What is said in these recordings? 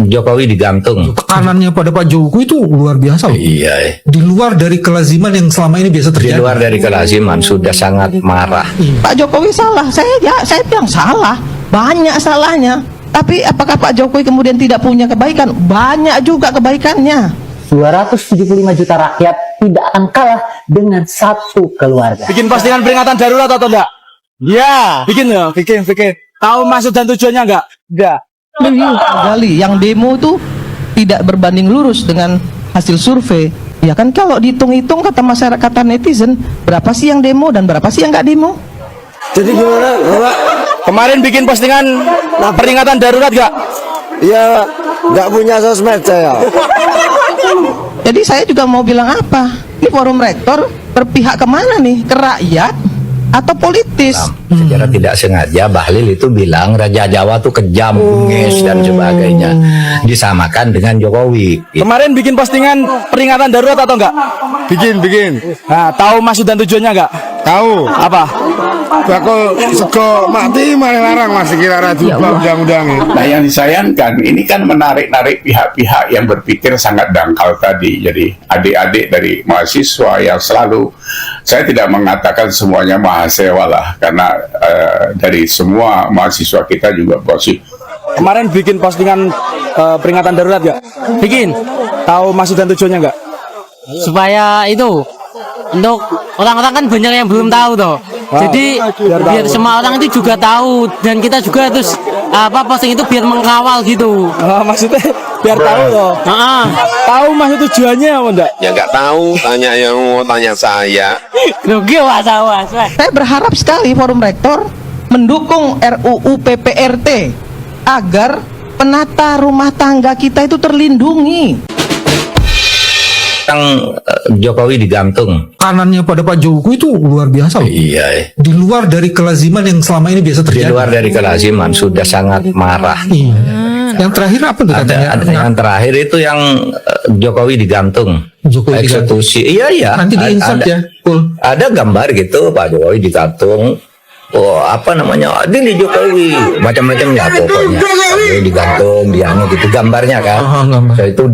Jokowi digantung. Tekanannya pada Pak Jokowi itu luar biasa loh. Iya. Di luar dari kelaziman yang selama ini biasa Di terjadi. luar dari kelaziman sudah sangat marah. Pak Jokowi salah, saya bilang salah, banyak salahnya. Tapi apakah Pak Jokowi kemudian tidak punya kebaikan? Banyak juga kebaikannya. 275 juta rakyat tidak akan kalah dengan satu keluarga. Bikin postingan peringatan darurat atau enggak? Ya, bikin ya, bikin. Tahu maksud dan tujuannya enggak? Enggak. Kali yang demo itu tidak berbanding lurus dengan hasil survei. Ya kan kalau dihitung-hitung kata masyarakat netizen, berapa sih yang demo dan berapa sih yang nggak demo? Jadi gimana, Bapak? Kemarin bikin postingan peringatan darurat enggak? Ya, nggak punya sosmed saya. Jadi saya juga mau bilang apa? Ini forum rektor berpihak kemana nih? Ke rakyat atau politis? Secara tidak sengaja Bahlil itu bilang Raja Jawa tuh kejam, bengis dan sebagainya. Disamakan dengan Jokowi. Kemarin bikin postingan peringatan darurat atau enggak? Bikin. Nah, tahu maksud dan tujuannya enggak? Tahu. Apa? Bakal sego mati malah larang masih kira raju undang-undang. Nah, yang disayangkan ini kan menarik-narik pihak-pihak yang berpikir sangat dangkal tadi. Jadi adik-adik dari mahasiswa yang selalu, saya tidak mengatakan semuanya mahasiswa lah, karena dari semua mahasiswa kita juga posisi. Kemarin bikin postingan peringatan darurat enggak? Bikin. Tahu maksud dan tujuannya enggak? Supaya itu untuk orang-orang kan banyak yang belum tahu toh. Jadi biar semua orang itu juga tahu dan kita juga terus posting itu biar mengawal gitu. Maksudnya biar tahu loh. Tahu maksud tujuannya apa enggak? Ya nggak tahu, tanya yang mau tanya saya. Rugi was. Saya berharap sekali forum rektor mendukung RUU PPRT agar penata rumah tangga kita itu terlindungi. Jokowi digantung. Tekanannya pada Pak Jokowi itu luar biasa loh. Iya. Di luar dari kelaziman yang selama ini biasa Di terjadi. luar dari kelaziman sudah sangat marah. Iya. Yang terakhir apa tuh katanya? Ada yang terakhir itu yang Jokowi digantung. Jokowi eksekusi. Iya. Nanti di-insert ya. Cool. Ada gambar gitu Pak Jokowi digantung. Oh, apa namanya? Ini Jokowi macam-macam lah pokoknya. Jokowi digantung, dianya gitu gambarnya kan. Gambar. Itu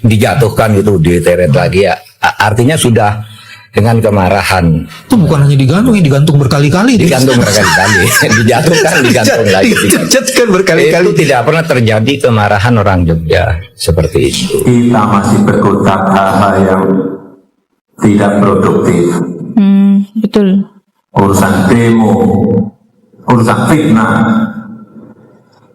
dijatuhkan gitu, diteret lagi ya. Artinya sudah dengan kemarahan. Itu bukan hanya digantung, digantung berkali-kali. Digantung berkali-kali, dijatuhkan, digantung lagi. Dijatuhkan berkali-kali. Itu tidak pernah terjadi kemarahan orang Jogja seperti itu. Kita masih berkutat hal-hal yang tidak produktif. Betul. Urusan demo, urusan fitnah,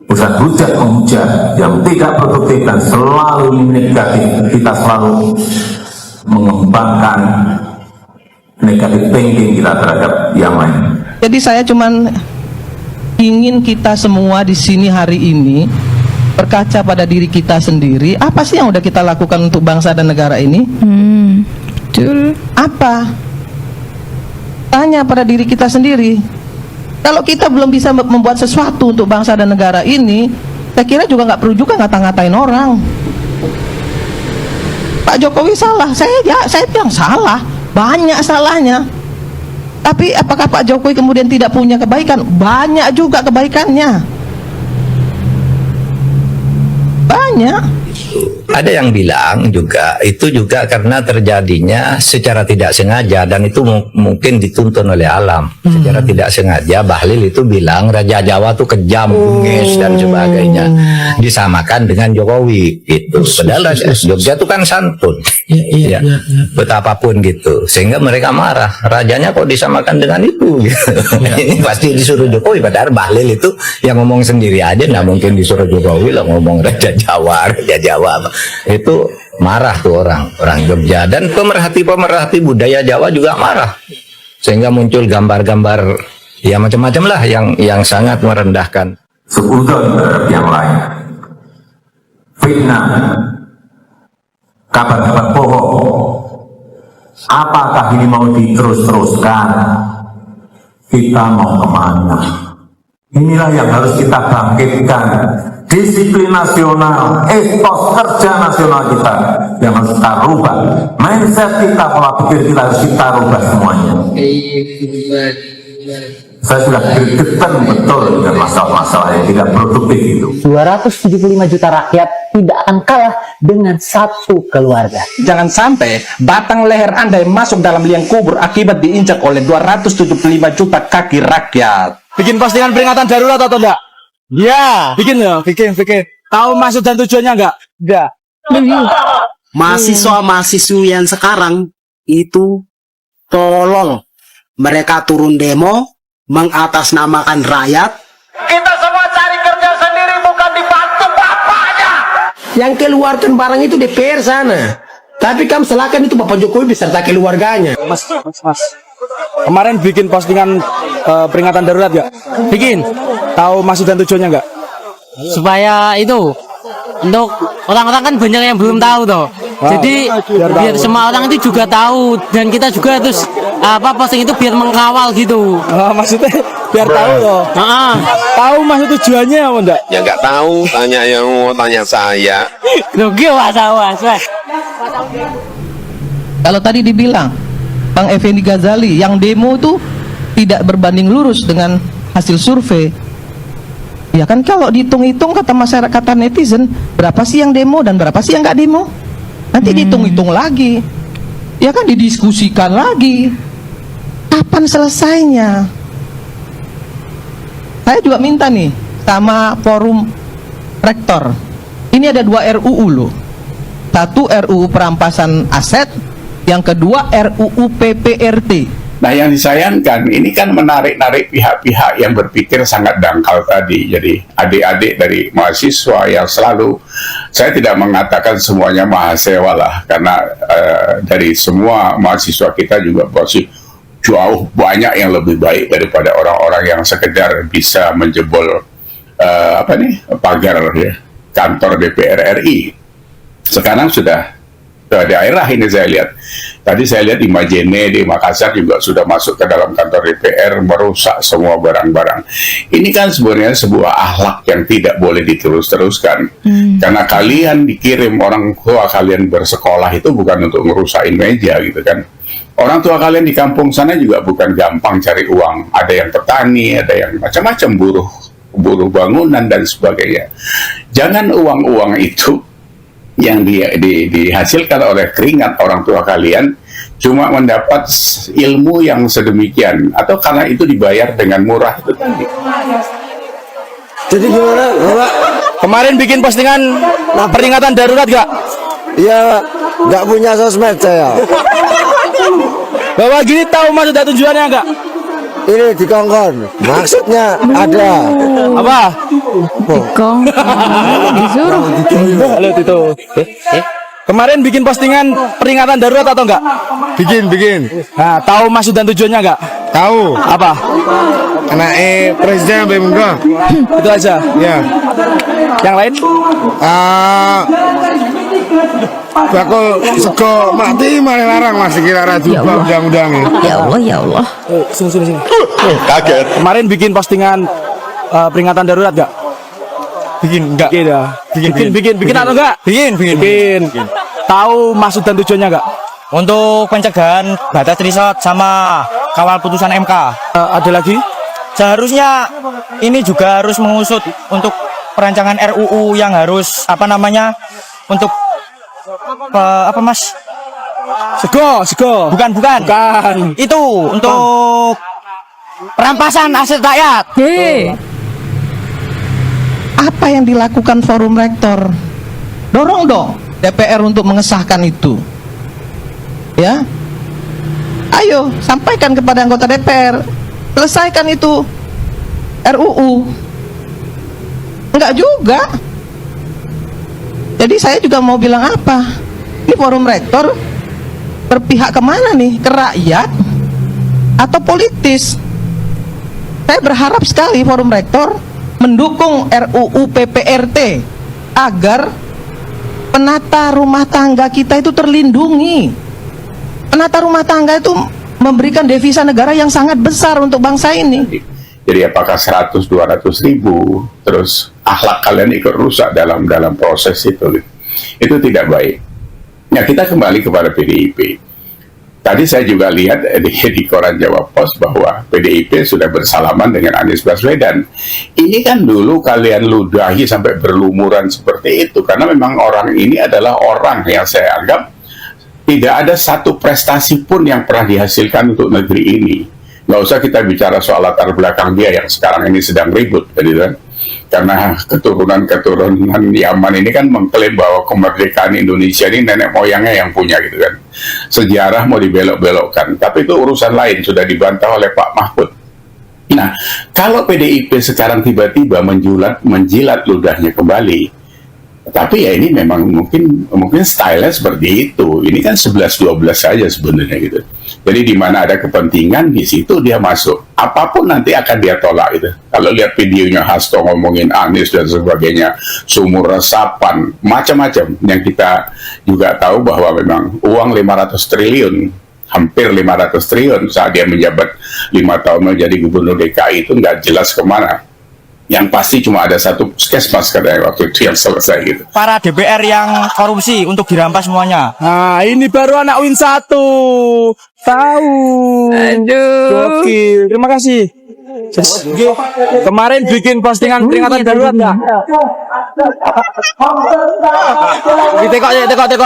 urusan hujat-menghujat yang tidak produktif dan selalu negatif. Kita selalu mengembangkan negatif thinking kita terhadap yang lain. Jadi saya cuman ingin kita semua di sini hari ini berkaca pada diri kita sendiri. Apa sih yang udah kita lakukan untuk bangsa dan negara ini? Betul. Apa? Tanya pada diri kita sendiri. Kalau kita belum bisa membuat sesuatu untuk bangsa dan negara ini, saya kira juga nggak perlu juga ngata-ngatain orang. Pak Jokowi salah, saya bilang salah, banyak salahnya. Tapi apakah Pak Jokowi kemudian tidak punya kebaikan? Banyak juga kebaikannya. Banyak. Ada yang bilang juga itu juga karena terjadinya secara tidak sengaja dan itu mungkin dituntun oleh alam. Secara tidak sengaja Bahlil itu bilang Raja Jawa tuh kejam, bengis dan sebagainya. Disamakan dengan Jokowi itu. Padahal Jogja itu kan santun. Iya. Betapapun gitu. Sehingga mereka marah. Rajanya kok disamakan dengan itu gitu. Ini pasti disuruh Jokowi, padahal Bahlil itu yang ngomong sendiri aja, nggak mungkin disuruh Jokowi lah ngomong Raja Jawa. Itu marah tuh orang Jogja dan pemerhati budaya Jawa juga marah, sehingga muncul gambar-gambar ya macam-macam lah yang sangat merendahkan. Seudon terhadap yang lain, fitnah, kabar-kabar bohong. Apakah ini mau diterus-teruskan? Kita mau kemana? Inilah yang harus kita bangkitkan. Disiplin nasional, etos kerja nasional kita yang harus kita rubah. Mindset kita, pola pikir kita harus kita rubah semuanya. Saya sudah gregetan betul dengan masalah-masalah yang tidak produktif itu. 275 juta rakyat tidak akan kalah dengan satu keluarga. Jangan sampai batang leher Anda yang masuk dalam liang kubur akibat diinjak oleh 275 juta kaki rakyat. Bikin postingan peringatan darurat atau enggak? Ya, bikin ya, bikin. Tahu maksud dan tujuannya enggak? Enggak. Mahasiswa-mahasiswi yang sekarang itu tolol. Mereka turun demo, mengatasnamakan rakyat. Kita semua cari kerja sendiri, bukan dibantu bapaknya. Yang keluarkan barang itu DPR sana. Tapi kamu selakan itu Bapak Jokowi beserta keluarganya. Mas. Kemarin bikin postingan peringatan darurat enggak? Bikin. Tahu maksud dan tujuannya enggak? Supaya itu untuk orang-orang kan banyak yang belum tahu toh. Jadi biar semua orang itu juga tahu dan kita juga terus posting itu biar mengkawal gitu. Maksudnya biar tahu loh. Tahu maksud tujuannya apa enggak? Ya nggak tahu, tanya yang mau tanya saya. Rugi was. Kalau tadi dibilang Bang Effendi Ghazali yang demo itu tidak berbanding lurus dengan hasil survei. Ya kan kalau dihitung-hitung kata masyarakat, kata netizen, berapa sih yang demo dan berapa sih yang nggak demo? Nanti dihitung-hitung lagi. Ya kan didiskusikan lagi. Kapan selesainya? Saya juga minta nih sama forum rektor. Ini ada 2 RUU loh. Satu RUU perampasan aset, yang kedua RUU PPRT. Nah, yang disayangkan ini kan menarik-narik pihak-pihak yang berpikir sangat dangkal tadi. Jadi adik-adik dari mahasiswa yang selalu, saya tidak mengatakan semuanya mahasiswa lah, karena dari semua mahasiswa kita juga masih jauh banyak yang lebih baik daripada orang-orang yang sekedar bisa menjebol pagar ya, kantor DPR RI. Sekarang sudah daerah ini saya lihat. Tadi saya lihat di Majene, di Makassar juga sudah masuk ke dalam kantor DPR, merusak semua barang-barang. Ini kan sebenarnya sebuah akhlak yang tidak boleh diterus-teruskan. Karena kalian dikirim, orang tua kalian bersekolah itu bukan untuk ngerusakin meja gitu kan. Orang tua kalian di kampung sana juga bukan gampang cari uang. Ada yang petani, ada yang macam-macam, buruh bangunan dan sebagainya. Jangan uang-uang itu yang dihasilkan oleh keringat orang tua kalian cuma mendapat ilmu yang sedemikian, atau karena itu dibayar dengan murah itu tadi. Jadi gimana, Bapak? Kemarin bikin postingan peringatan darurat gak? Ya, nggak punya sosmed saya. Bapak gini tahu maksud dan tujuannya enggak? Ini dikongkon, maksudnya ada. Apa? Dikong. Disuruh. Halo Tito. Kemarin bikin postingan peringatan darurat atau enggak? Bikin. Nah, tahu maksud dan tujuannya enggak? Tahu. Apa? Anaknya presiden Bemungga. Itu aja. Ya. Yang lain? Bakul sego mati malah larang masih kira raju undang-undang. Ya Allah. Sini. Kaget. Kemarin bikin postingan peringatan darurat enggak? Enggak. Bikin atau enggak? Bikin. Tahu maksud dan tujuannya enggak? Untuk pencegahan batas riset sama kawal putusan MK. Ada lagi? Seharusnya ini juga harus mengusut untuk perancangan RUU yang harus untuk Mas? Sego. Bukan. Itu untuk perampasan aset rakyat. Apa yang dilakukan forum rektor? Dorong dong DPR untuk mengesahkan itu. Ya, ayo sampaikan kepada anggota DPR, selesaikan itu RUU. Enggak juga. Jadi saya juga mau bilang apa? Ini forum rektor berpihak kemana nih? Ke rakyat atau politis? Saya berharap sekali forum rektor mendukung RUU PPRT agar penata rumah tangga kita itu terlindungi. Penata rumah tangga itu memberikan devisa negara yang sangat besar untuk bangsa ini. Jadi apakah 100-200 ribu terus akhlak kalian ikut rusak dalam proses itu tidak baik. Nah, kita kembali kepada PDIP. Tadi saya juga lihat di koran Jawa Pos bahwa PDIP sudah bersalaman dengan Anies Baswedan. Ini kan dulu kalian ludahi sampai berlumuran seperti itu, karena memang orang ini adalah orang yang saya anggap tidak ada satu prestasi pun yang pernah dihasilkan untuk negeri ini. Nggak usah kita bicara soal latar belakang dia yang sekarang ini sedang ribut, gitu kan. Karena keturunan Yaman ini kan mengklaim bahwa kemerdekaan Indonesia ini nenek moyangnya yang punya, gitu kan. Sejarah mau dibelok-belokkan, tapi itu urusan lain, sudah dibantah oleh Pak Mahfud. Nah, kalau PDIP sekarang tiba-tiba menjilat ludahnya kembali, tapi ya ini memang mungkin stylenya seperti itu. Ini kan 11-12 saja sebenarnya, gitu. Jadi di mana ada kepentingan, di situ dia masuk. Apapun nanti akan dia tolak itu. Kalau lihat videonya Hasto ngomongin Anies dan sebagainya, sumur resapan, macam-macam. Yang kita juga tahu bahwa memang uang 500 triliun, hampir 500 triliun saat dia menjabat 5 tahun menjadi gubernur DKI itu nggak jelas kemana. Yang pasti cuma ada satu puskesmas katanya waktu itu yang selesai, gitu. Para DPR yang korupsi untuk dirampas semuanya. Nah, ini baru anak Win 1. Tahu. Aduh. Gokil. Terima kasih. Kemarin bikin postingan peringatan darurat nggak?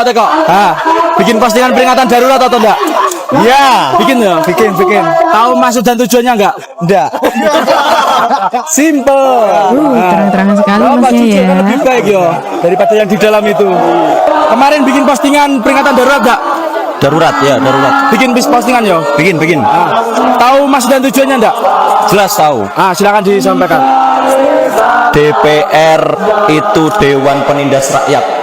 Tekok. Bikin postingan peringatan darurat atau enggak? Iya. Bikin ya? Bikin. Tahu maksud dan tujuannya enggak? Enggak. Simple. Terang-terangan sekali masnya ya. Lebih baik ya daripada yang di dalam itu. Kemarin bikin postingan peringatan darurat enggak? Darurat. Bikin postingan ya? Bikin. Tahu maksud dan tujuannya enggak? Jelas tahu. Silakan disampaikan. DPR itu Dewan Penindas Rakyat.